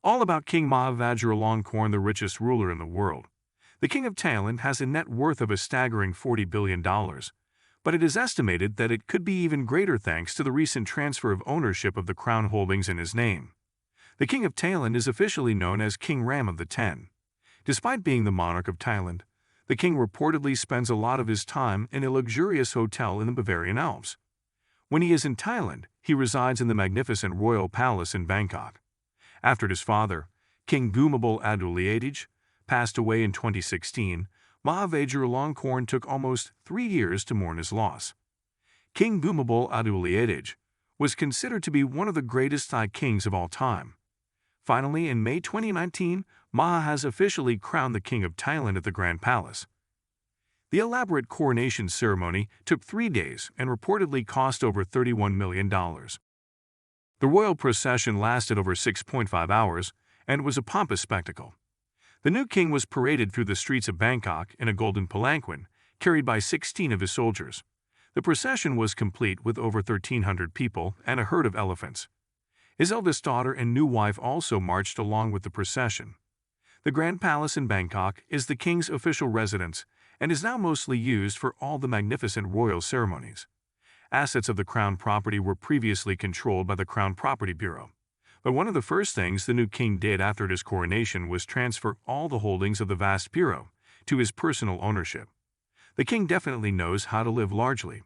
All about King Maha Vajiralongkorn, the richest ruler in the world. The King of Thailand has a net worth of a staggering $40 billion, but it is estimated that it could be even greater thanks to the recent transfer of ownership of the crown holdings in his name. The King of Thailand is officially known as King Ram of the Ten. Despite being the monarch of Thailand, the king reportedly spends a lot of his time in a luxurious hotel in the Bavarian Alps. When he is in Thailand, he resides in the magnificent royal palace in Bangkok. After his father, King Bhumibol Adulyadej, passed away in 2016, Maha Vajiralongkorn took almost 3 years to mourn his loss. King Bhumibol Adulyadej was considered to be one of the greatest Thai kings of all time. Finally, in May 2019, Maha has officially crowned the King of Thailand at the Grand Palace. The elaborate coronation ceremony took 3 days and reportedly cost over $31 million. The royal procession lasted over 6.5 hours and was a pompous spectacle. The new king was paraded through the streets of Bangkok in a golden palanquin, carried by 16 of his soldiers. The procession was complete with over 1,300 people and a herd of elephants. His eldest daughter and new wife also marched along with the procession. The Grand Palace in Bangkok is the king's official residence and is now mostly used for all the magnificent royal ceremonies. Assets of the crown property were previously controlled by the Crown Property Bureau. But one of the first things the new king did after his coronation was transfer all the holdings of the vast bureau to his personal ownership. The king definitely knows how to live largely.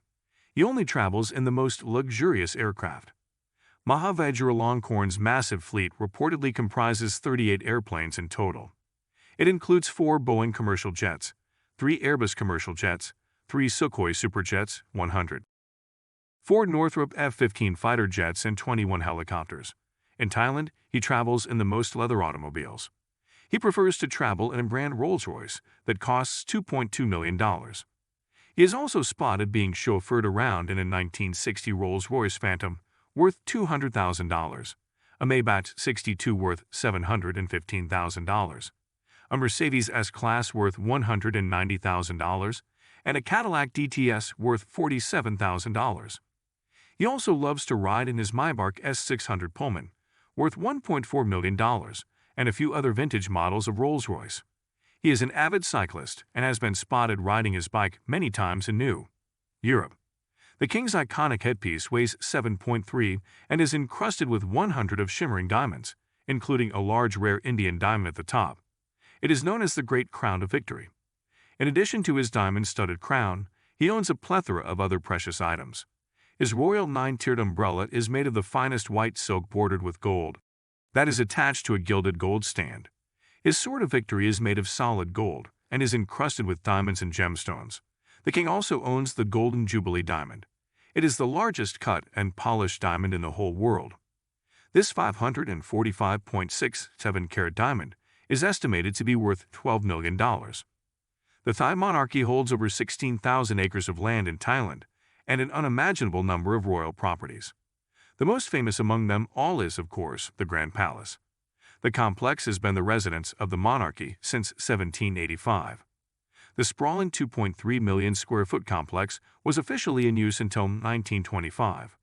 He only travels in the most luxurious aircraft. Maha Vajiralongkorn's massive fleet reportedly comprises 38 airplanes in total. It includes 4 Boeing commercial jets, 3 Airbus commercial jets, 3 Sukhoi Superjets 100, 4 Northrop F-15 fighter jets and 21 helicopters. In Thailand, he travels in the most leather automobiles. He prefers to travel in a brand Rolls-Royce that costs $2.2 million. He is also spotted being chauffeured around in a 1960 Rolls-Royce Phantom worth $200,000, a Maybach 62 worth $715,000, a Mercedes S-Class worth $190,000, and a Cadillac DTS worth $47,000. He also loves to ride in his Maybach S600 Pullman, worth $1.4 million, and a few other vintage models of Rolls-Royce. He is an avid cyclist and has been spotted riding his bike many times in New Europe. The king's iconic headpiece weighs 7.3 and is encrusted with 100 of shimmering diamonds, including a large rare Indian diamond at the top. It is known as the Great Crown of Victory. In addition to his diamond-studded crown, he owns a plethora of other precious items. His royal 9-tiered umbrella is made of the finest white silk bordered with gold. That is attached to a gilded gold stand. His sword of victory is made of solid gold and is encrusted with diamonds and gemstones. The king also owns the Golden Jubilee diamond. It is the largest cut and polished diamond in the whole world. This 545.67-carat diamond is estimated to be worth $12 million. The Thai monarchy holds over 16,000 acres of land in Thailand and an unimaginable number of royal properties. The most famous among them all is, of course, the Grand Palace. The complex has been the residence of the monarchy since 1785. The sprawling 2.3 million square foot complex was officially in use until 1925.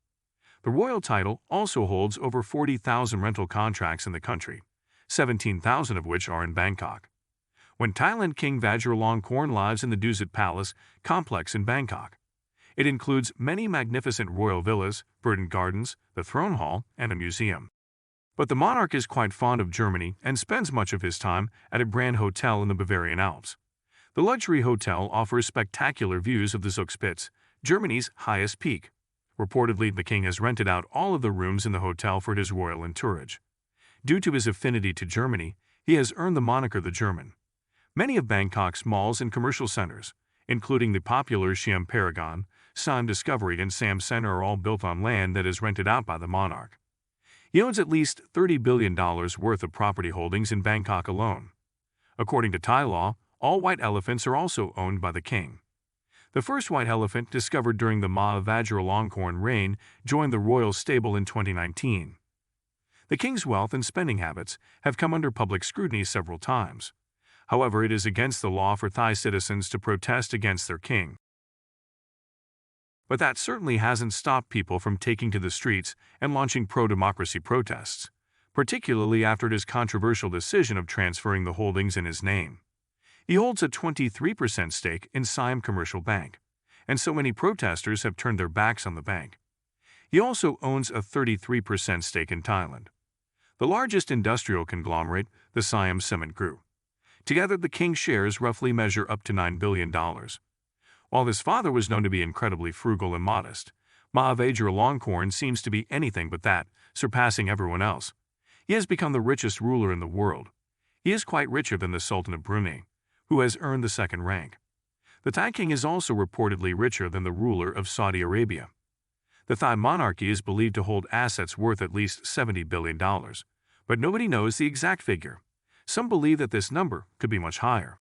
The royal title also holds over 40,000 rental contracts in the country, 17,000 of which are in Bangkok. When Thailand King Vajiralongkorn lives in the Dusit Palace complex in Bangkok. It includes many magnificent royal villas, verdant gardens, the throne hall, and a museum. But the monarch is quite fond of Germany and spends much of his time at a brand hotel in the Bavarian Alps. The luxury hotel offers spectacular views of the Zugspitze, Germany's highest peak. Reportedly, the king has rented out all of the rooms in the hotel for his royal entourage. Due to his affinity to Germany, he has earned the moniker the German. Many of Bangkok's malls and commercial centers, including the popular Siam Paragon, Siam Discovery, and Siam Center, are all built on land that is rented out by the monarch. He owns at least $30 billion worth of property holdings in Bangkok alone. According to Thai law, all white elephants are also owned by the king. The first white elephant, discovered during the Maha Vajiralongkorn reign, joined the royal stable in 2019. The king's wealth and spending habits have come under public scrutiny several times. However, it is against the law for Thai citizens to protest against their king. But that certainly hasn't stopped people from taking to the streets and launching pro-democracy protests. particularly after his controversial decision of transferring the holdings in his name. He holds a 23% stake in Siam Commercial Bank, and so many protesters have turned their backs on the bank. He also owns a 33% stake in Thailand, the largest industrial conglomerate, the Siam Cement Group. Together, the king's shares roughly measure up to $9 billion. While his father was known to be incredibly frugal and modest, Maha Vajiralongkorn seems to be anything but that, surpassing everyone else. He has become the richest ruler in the world. He is quite richer than the Sultan of Brunei, who has earned the second rank. The Thai king is also reportedly richer than the ruler of Saudi Arabia. The Thai monarchy is believed to hold assets worth at least $70 billion, but nobody knows the exact figure. Some believe that this number could be much higher.